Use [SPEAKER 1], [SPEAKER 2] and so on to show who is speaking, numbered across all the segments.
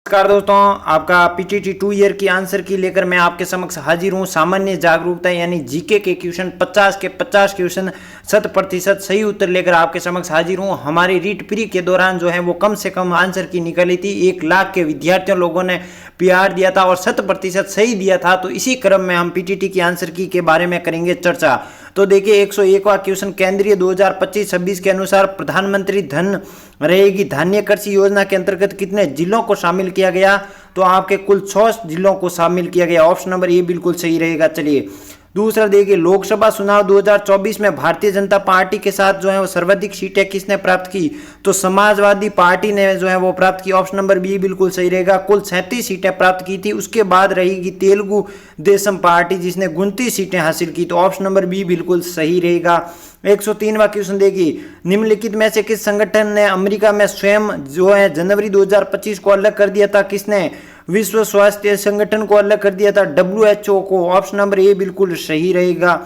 [SPEAKER 1] नमस्कार दोस्तों, आपका पीटीटी 2 ईयर की आंसर की लेकर मैं आपके समक्ष हाजिर हूं। सामान्य जागरूकता यानी जीके के क्वेश्चन 50 के 50 क्वेश्चन 100% सही उत्तर लेकर आपके समक्ष हाजिर हूं। हमारी रीट प्री के दौरान जो है वो कम से कम आंसर की निकाली थी। 1 लाख के विद्यार्थियों लोगों ने पीआर दिया था और 100% सही दिया था। तो इसी क्रम में हम पीटीटी की आंसर की के बारे में करेंगे चर्चा। तो देखिए 101वां क्वेश्चन, केंद्रीय 2025-26 के अनुसार प्रधानमंत्री धन रहेगी धान्य कृषि योजना के अंतर्गत कितने जिलों को शामिल किया गया? तो आपके कुल 6 जिलों को शामिल किया गया। ऑप्शन नंबर ए बिल्कुल सही रहेगा। चलिए दूसरा देखिए, लोकसभा चुनाव 2024 में भारतीय जनता पार्टी के साथ जो है वो सर्वाधिक सीटें किसने प्राप्त की? तो समाजवादी पार्टी ने जो है वो प्राप्त की। ऑप्शन नंबर बी बिल्कुल सही रहेगा। कुल 37 सीटें प्राप्त की थी। उसके बाद रहेगी तेलुगु देशम पार्टी जिसने 29 सीटें हासिल की। तो ऑप्शन नंबर बी बिल्कुल सही रहेगा। 103वां क्वेश्चन देखिए, निम्नलिखित में से किस संगठन ने अमेरिका में स्वयं जो है जनवरी 2025 को अलग कर दिया था? किसने? विश्व स्वास्थ्य संगठन को अलग कर दिया था, WHO को। ऑप्शन नंबर ए बिल्कुल सही रहेगा।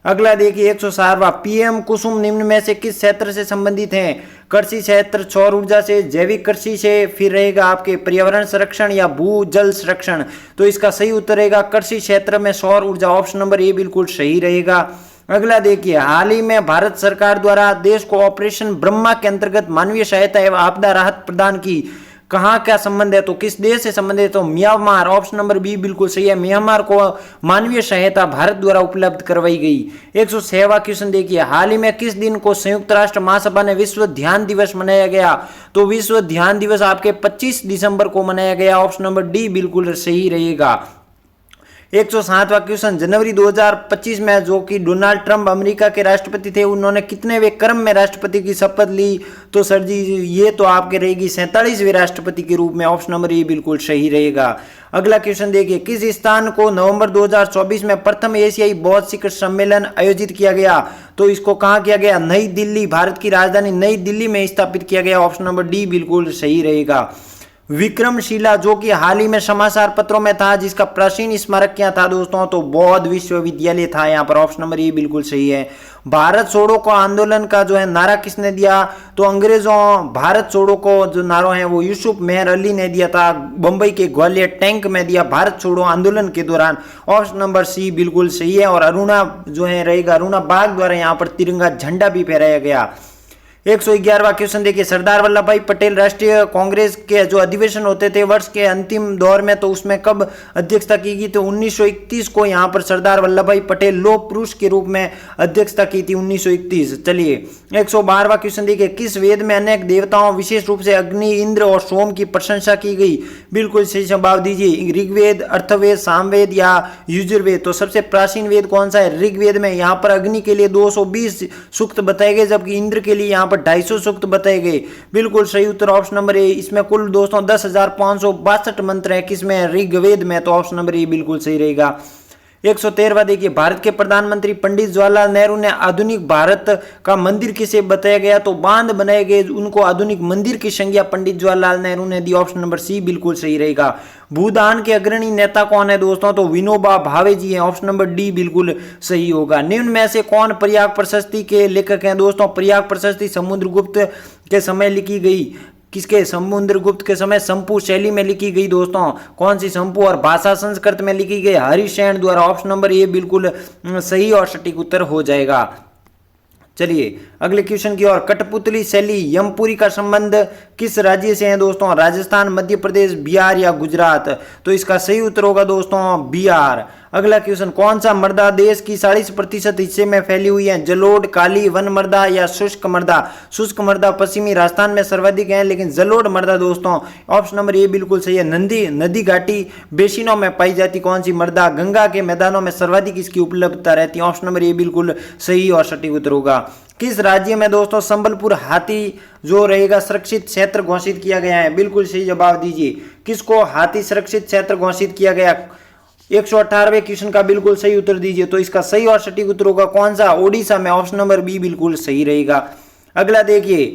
[SPEAKER 1] अगला देखिए 107वां, पीएम कुसुम निम्न में से किस क्षेत्र से संबंधित है? कृषि क्षेत्र, सौर ऊर्जा से, जैविक कृषि से, फिर रहेगा आपके पर्यावरण संरक्षण या भू जल संरक्षण। तो इसका सही उत्तर रहेगा कृषि क्षेत्र में सौर ऊर्जा। ऑप्शन नंबर ए बिल्कुल सही रहेगा। अगला देखिए, हाल ही में भारत सरकार द्वारा देश को ऑपरेशन ब्रह्मा के अंतर्गत मानवीय सहायता एवं आपदा राहत प्रदान की। कहाँ क्या संबंध है? तो किस देश से संबंधित है? तो म्यांमार। ऑप्शन नंबर बी बिल्कुल सही है। म्यांमार को मानवीय सहायता भारत द्वारा उपलब्ध करवाई गई। 106वां क्वेश्चन देखिए, हाल ही में किस दिन को संयुक्त राष्ट्र महासभा ने विश्व ध्यान दिवस मनाया गया? तो विश्व ध्यान दिवस आपके 25 दिसंबर को मनाया गया। ऑप्शन नंबर डी बिल्कुल सही रहेगा। 107वां क्वेश्चन, जनवरी 2025 में जो कि डोनाल्ड ट्रंप अमेरिका के राष्ट्रपति थे, उन्होंने कितनेवें क्रम में राष्ट्रपति की शपथ ली? तो सर जी ये तो आपके रहेगी 47वें राष्ट्रपति के रूप में। ऑप्शन नंबर ए बिल्कुल सही रहेगा। अगला क्वेश्चन देखिए, किस स्थान को नवंबर 2024 में प्रथम एशियाई बौद्ध शिखर सम्मेलन आयोजित किया गया? तो इसको कहाँ किया गया? नई दिल्ली, भारत की राजधानी नई दिल्ली में स्थापित किया गया। ऑप्शन नंबर डी बिल्कुल सही रहेगा। विक्रमशिला जो कि हाल ही में समाचार पत्रों में था, जिसका प्राचीन स्मारक क्या था दोस्तों? तो बौद्ध विश्वविद्यालय था यहाँ पर। ऑप्शन नंबर ए बिल्कुल सही है। भारत छोड़ो को आंदोलन का जो है नारा किसने दिया? तो अंग्रेजों भारत छोड़ो को जो नारा है वो यूसुफ मेहर अली ने दिया था। बंबई के ग्वालियर टैंक में दिया भारत छोड़ो आंदोलन के दौरान। ऑप्शन नंबर सी बिल्कुल सही है। और अरुणा जो है रहेगा, अरुणा बाग द्वारा यहाँ पर तिरंगा झंडा भी फहराया गया। 111वां क्वेश्चन देखिए, सरदार वल्लभ भाई पटेल राष्ट्रीय कांग्रेस के जो अधिवेशन होते थे वर्ष के अंतिम दौर में, तो उसमें कब अध्यक्षता की गई? तो 1931 को यहाँ पर सरदार वल्लभ भाई पटेल लौह पुरुष के रूप में अध्यक्षता की थी 1931। चलिए 112वां क्वेश्चन देखिए, किस वेद में अनेक देवताओं विशेष रूप से अग्नि, इंद्र और सोम की प्रशंसा की गई? बिल्कुल सही जवाब दीजिए। ऋग्वेद, अर्थवेद, सामवेद या यजुर्वेद? तो सबसे प्राचीन वेद कौन सा है? ऋग्वेद में। यहाँ पर अग्नि के लिए 220 सूक्त बताए गए, जबकि इंद्र के लिए यहाँ पर 250 सूक्त बताए गए। बिल्कुल सही उत्तर ऑप्शन नंबर ए। इसमें कुल दोस्तों 10,562 मंत्र है किसमें? ऋग्वेद में। तो ऑप्शन नंबर ए बिल्कुल सही रहेगा। 113वां देखिए, भारत के प्रधानमंत्री पंडित जवाहरलाल नेहरू ने आधुनिक भारत का मंदिर किसे बताया गया? तो बांध बनाए गए उनको आधुनिक मंदिर की संज्ञा पंडित जवाहरलाल नेहरू ने दी। ऑप्शन नंबर सी बिल्कुल सही रहेगा। भूदान के अग्रणी नेता कौन है दोस्तों? तो विनोबा भावे जी हैं। ऑप्शन नंबर डी बिल्कुल सही होगा। निम्न में से कौन प्रयाग प्रशस्ति के लेखक हैं दोस्तों? प्रयाग प्रशस्ति समुद्रगुप्त के समय लिखी गई। किसके? समुद्रगुप्त के समय संपू शैली में लिखी गई दोस्तों। कौन सी संपू? और भाषा संस्कृत में लिखी गई हरिशैन द्वारा। ऑप्शन नंबर ए बिल्कुल सही और सटीक उत्तर हो जाएगा। चलिए अगले क्वेश्चन की ओर, कठपुतली शैली यमपुरी का संबंध किस राज्य से है दोस्तों? राजस्थान, मध्य प्रदेश, बिहार या गुजरात? तो इसका सही उत्तर होगा दोस्तों बिहार। अगला क्वेश्चन, कौन सा मृदा देश की 40% हिस्से में फैली हुई है? जलोढ़, काली, वन मृदा या शुष्क मृदा? शुष्क मृदा पश्चिमी राजस्थान में सर्वाधिक है, लेकिन जलोढ़ मृदा दोस्तों ऑप्शन नंबर ए बिल्कुल सही है। नदी घाटी बेसिनों में पाई जाती कौन सी मृदा? गंगा के मैदानों में सर्वाधिक इसकी उपलब्धता रहती है। ऑप्शन नंबर ए बिल्कुल सही और सटीक उत्तर होगा। किस राज्य में दोस्तों संबलपुर हाथी जो रहेगा सुरक्षित क्षेत्र घोषित किया गया है? बिल्कुल सही जवाब दीजिए। किसको हाथी सुरक्षित क्षेत्र घोषित किया गया? 118वें क्वेश्चन का बिल्कुल सही उत्तर दीजिए। तो इसका सही और सटीक उत्तर होगा कौन सा? ओडिशा में। ऑप्शन नंबर बी बिल्कुल सही रहेगा। अगला देखिए,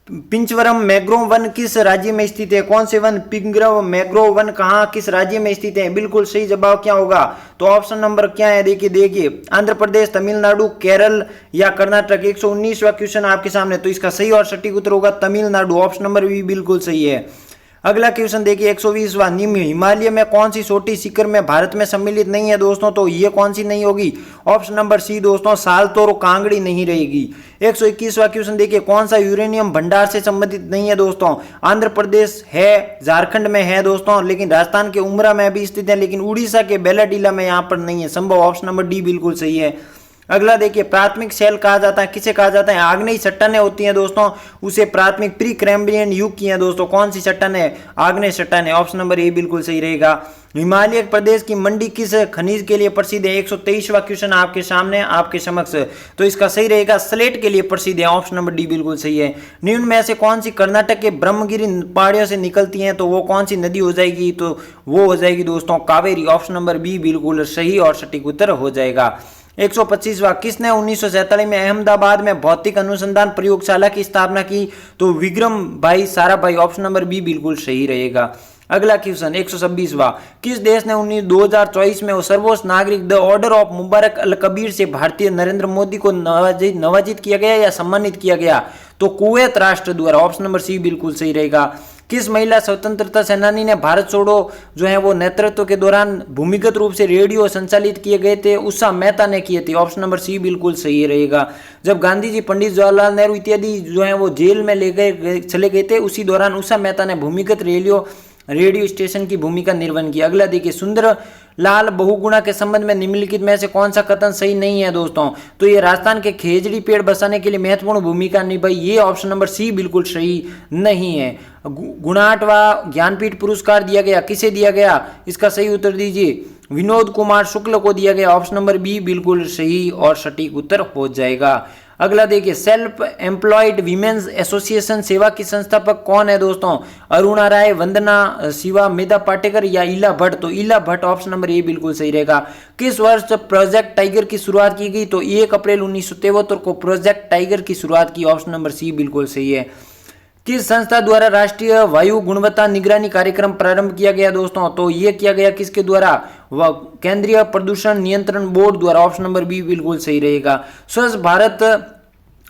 [SPEAKER 1] पिंचवरम मैंग्रोव वन किस राज्य में स्थित है? कौन से वन? पिंगरव मैंग्रोव वन कहाँ किस राज्य में स्थित है? बिल्कुल सही जवाब क्या होगा? तो ऑप्शन नंबर क्या है? देखिए आंध्र प्रदेश, तमिलनाडु, केरल या कर्नाटक। 119वां क्वेश्चन आपके सामने। तो इसका सही और सटीक उत्तर होगा तमिलनाडु। ऑप्शन नंबर बी बिल्कुल सही है। अगला क्वेश्चन देखिए 120वां, निम्न हिमालय में कौन सी छोटी शिखर में भारत में सम्मिलित नहीं है दोस्तों, तो ये कौन सी नहीं होगी, ऑप्शन नंबर सी दोस्तों, सालतोरो कांगड़ी नहीं रहेगी। 121वां क्वेश्चन देखिए, कौन सा यूरेनियम भंडार से संबंधित नहीं है दोस्तों, आंध्र प्रदेश है, झारखंड में है दोस्तों, लेकिन राजस्थान के उमरा में भी स्थित है, लेकिन उड़ीसा के बेलाडीला में यहाँ पर नहीं है, संभव ऑप्शन नंबर डी बिल्कुल सही है। अगला देखिए, प्राथमिक सेल कहा जाता है, किसे कहा जाता है, आग्नेय चट्टानें होती हैं दोस्तों, उसे प्राथमिक प्री कैम्ब्रियन युग की हैं दोस्तों, कौन सी चट्टानें, आग्नेय चट्टानें, ऑप्शन नंबर ए बिल्कुल सही रहेगा। हिमालय प्रदेश की मंडी किस खनिज के लिए प्रसिद्ध है, 123वां क्वेश्चन आपके सामने आपके समक्ष, तो इसका सही रहेगा स्लेट के लिए प्रसिद्ध है, ऑप्शन नंबर डी बिल्कुल सही है। निम्न में से कौन सी कर्नाटक के ब्रह्मगिरी पहाड़ियों से निकलती हैं, तो वो कौन सी नदी हो जाएगी, तो वो हो जाएगी दोस्तों कावेरी, ऑप्शन नंबर बी बिल्कुल सही और सटीक उत्तर हो जाएगा। 125वां, किसने 1947 में अहमदाबाद में भौतिक अनुसंधान प्रयोगशाला की स्थापना की, तो विक्रम भाई साराभाई, ऑप्शन नंबर बी बिल्कुल सही रहेगा। अगला क्वेश्चन 126वां, किस देश ने 2024 में सर्वोच्च नागरिक द ऑर्डर ऑफ मुबारक अल कबीर से भारतीय नरेंद्र मोदी को नवाजित किया गया या सम्मानित किया गया, तो कुवैत राष्ट्र द्वारा, ऑप्शन नंबर सी बिल्कुल सही रहेगा। किस महिला स्वतंत्रता सेनानी ने भारत छोड़ो जो है वो नेतृत्व के दौरान भूमिगत रूप से रेडियो संचालित किए गए थे, उषा मेहता ने किए थे, ऑप्शन नंबर सी बिल्कुल सही रहेगा। जब गांधी जी, पंडित जवाहरलाल नेहरू इत्यादि जो है वो जेल में चले गए थे, उसी दौरान उषा मेहता ने भूमिगत रेडियो स्टेशन की भूमिका निर्वहन की। अगला देखिए, सुंदर लाल बहुगुणा के संबंध में निम्नलिखित में से कौन सा कथन सही नहीं है दोस्तों, तो ये राजस्थान के खेजड़ी पेड़ बसाने के लिए महत्वपूर्ण भूमिका निभाई, ये ऑप्शन नंबर सी बिल्कुल सही नहीं है। गुणाटवा ज्ञानपीठ पुरस्कार दिया गया, किसे दिया गया, इसका सही उत्तर दीजिए, विनोद कुमार शुक्ल को दिया गया, ऑप्शन नंबर बी बिल्कुल सही और सटीक उत्तर हो जाएगा। अगला देखिए, सेल्फ एम्प्लॉयड वीमेन्स एसोसिएशन सेवा की संस्थापक कौन है दोस्तों, अरुणा राय, वंदना शिवा, मेधा पाटेकर या इला भट्ट, तो इला भट्ट, ऑप्शन नंबर ए बिल्कुल सही रहेगा। किस वर्ष प्रोजेक्ट टाइगर की शुरुआत की गई, तो 1 अप्रैल 1973 को प्रोजेक्ट टाइगर की शुरुआत की, ऑप्शन नंबर सी बिल्कुल सही है। किस संस्था द्वारा राष्ट्रीय वायु गुणवत्ता निगरानी कार्यक्रम प्रारंभ किया गया दोस्तों, तो ये किया गया किसके द्वारा, वह केंद्रीय प्रदूषण नियंत्रण बोर्ड द्वारा, ऑप्शन नंबर बी बिल्कुल सही रहेगा। स्वच्छ भारत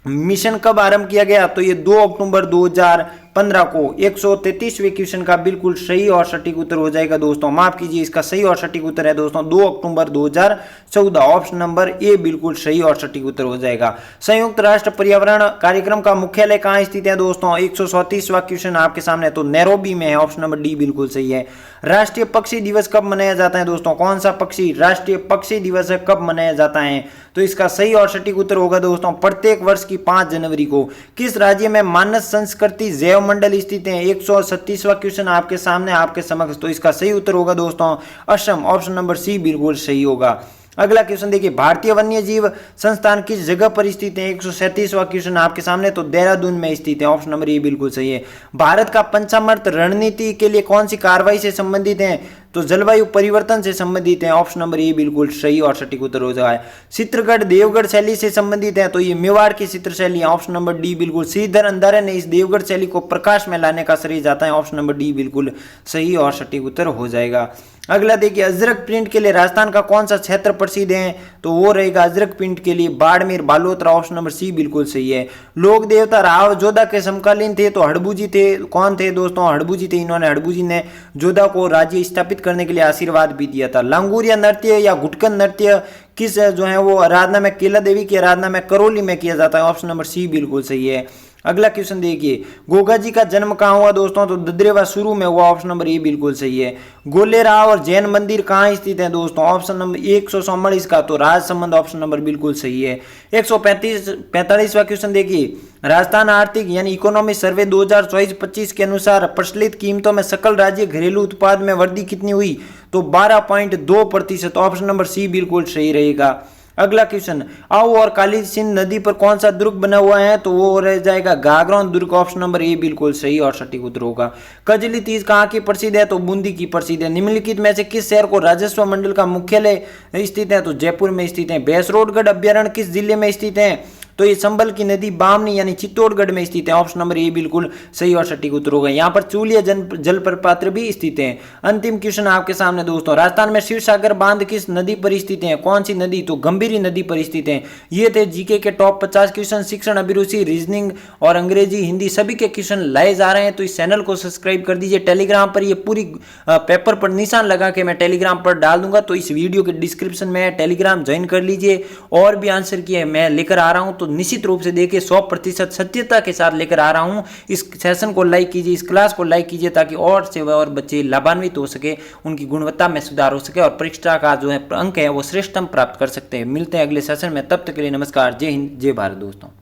[SPEAKER 1] मिशन कब आरंभ किया गया, तो ये 2 अक्टूबर 2015 को। 133वें क्वेश्चन का बिल्कुल सही और सटीक उत्तर हो जाएगा दोस्तों, माफ कीजिए, इसका सही और सटीक उत्तर है दोस्तों 2 अक्टूबर 2014, ऑप्शन नंबर ए बिल्कुल सही और सटीक उत्तर हो जाएगा। संयुक्त राष्ट्र पर्यावरण कार्यक्रम का मुख्यालय कहाँ स्थित है दोस्तों, 134वां क्वेश्चन आपके सामने, तो नैरोबी में है, ऑप्शन नंबर डी बिल्कुल सही है। राष्ट्रीय पक्षी दिवस कब मनाया जाता है दोस्तों, कौन सा पक्षी राष्ट्रीय पक्षी दिवस है, कब मनाया जाता है, तो इसका सही और सटीक उत्तर होगा दोस्तों प्रत्येक वर्ष की 5 जनवरी को। किस राज्य में मानस संस्कृति जैव मंडल स्थित है, 136वां क्वेश्चन आपके सामने आपके समक्ष, तो इसका सही उत्तर होगा दोस्तों असम, ऑप्शन नंबर सी बिल्कुल सही होगा। अगला क्वेश्चन देखिए, भारतीय वन्य जीव संस्थान किस जगह पर स्थित है, 137वां क्वेश्चन आपके सामने, तो देहरादून में स्थित है, ऑप्शन नंबर ए बिल्कुल सही है। भारत का पंचामर्त रणनीति के लिए कौन सी कार्रवाई से संबंधित है, तो जलवायु परिवर्तन से संबंधित है, ऑप्शन नंबर ए बिल्कुल सही और सटीक उत्तर हो जाएगा। चित्रगढ़ देवगढ़ शैली से संबंधित है, तो ये मेवाड़ की चित्र शैली है, ऑप्शन नंबर डी बिल्कुल। श्रीधर अंधारे ने इस देवगढ़ शैली को प्रकाश में लाने का श्रेय जाता है, ऑप्शन नंबर डी बिल्कुल सही और सटीक उत्तर हो जाएगा। अगला देखिए, अजरक प्रिंट के लिए राजस्थान का कौन सा क्षेत्र प्रसिद्ध है, तो वो रहेगा अजरक प्रिंट के लिए Barmer Balotra, option number C बिल्कुल सही है। लोक देवता राव जोधा के समकालीन थे, तो हड़बूजी थे, कौन थे दोस्तों, हड़बूजी थे, इन्होंने हड़बूजी ने जोधा को राज्य स्थापित करने के लिए आशीर्वाद भी दिया था। लांगूरिया नृत्य या घुटकन नृत्य किस जो है वो आराधना में, केला देवी की आराधना में करौली में किया जाता है, ऑप्शन नंबर सी बिल्कुल सही है। अगला क्वेश्चन देखिए, गोगा जी का जन्म कहाँ हुआ दोस्तों, तो ददरेवा शुरू में हुआ, ऑप्शन नंबर ए बिल्कुल सही है। गोलेरा और जैन मंदिर कहाँ स्थित है दोस्तों, ऑप्शन नंबर 144 का, तो राजसमंद, ऑप्शन नंबर बिल्कुल सही है। 145वां क्वेश्चन देखिए, राजस्थान आर्थिक यानी इकोनॉमी सर्वे 2024-25 के अनुसार प्रचलित कीमतों में सकल राज्य घरेलू उत्पाद में वृद्धि कितनी हुई, तो 12.2%, ऑप्शन नंबर सी बिल्कुल सही रहेगा। अगला क्वेश्चन, आओ और काली सिंध नदी पर कौन सा दुर्ग बना हुआ है, तो वो रह जाएगा गागरोन दुर्ग, ऑप्शन नंबर ए बिल्कुल सही और सटीक उत्तर होगा। कजली तीज कहाँ की प्रसिद्ध है, तो बूंदी की प्रसिद्ध है। निम्नलिखित में से किस शहर को राजस्व मंडल का मुख्यालय स्थित है, तो जयपुर में स्थित है। भैंसरोडगढ़ अभ्यारण्य किस जिले में स्थित है, तो ये संबल की नदी बामनी यानी चित्तौड़गढ़ में स्थित है। ऑप्शन नंबर ए बिल्कुल सही और सटीक उत्तर होगा। यहाँ पर चूलिया जलप्रपात भी स्थित है। अंतिम क्वेश्चन आपके सामने दोस्तों, राजस्थान में शिवसागर बांध किस नदी पर स्थित है? कौन सी नदी? तो गंभीरी नदी पर स्थित है। ये थे जीके के टॉप 50 क्वेश्चन। शिक्षण, अभिरुचि, रीजनिंग और अंग्रेजी, हिंदी सभी के क्वेश्चन लाए जा रहे हैं, तो इस चैनल को सब्सक्राइब कर दीजिए। टेलीग्राम पर ये पूरी पेपर पर निशान लगा के मैं टेलीग्राम पर डाल दूंगा, तो इस वीडियो के डिस्क्रिप्शन में टेलीग्राम ज्वाइन कर लीजिए। और भी आंसर की मैं लेकर आ रहा हूं, तो निश्चित रूप से देखिए 100% सत्यता के साथ लेकर आ रहा हूं। इस सेशन को लाइक कीजिए, इस क्लास को लाइक कीजिए, ताकि और से और बच्चे लाभान्वित हो सके, उनकी गुणवत्ता में सुधार हो सके और परीक्षा का जो है अंक है वो श्रेष्ठतम प्राप्त कर सकते हैं। मिलते हैं अगले सेशन में, तब तक के लिए नमस्कार। जय हिंद, जय भारत दोस्तों।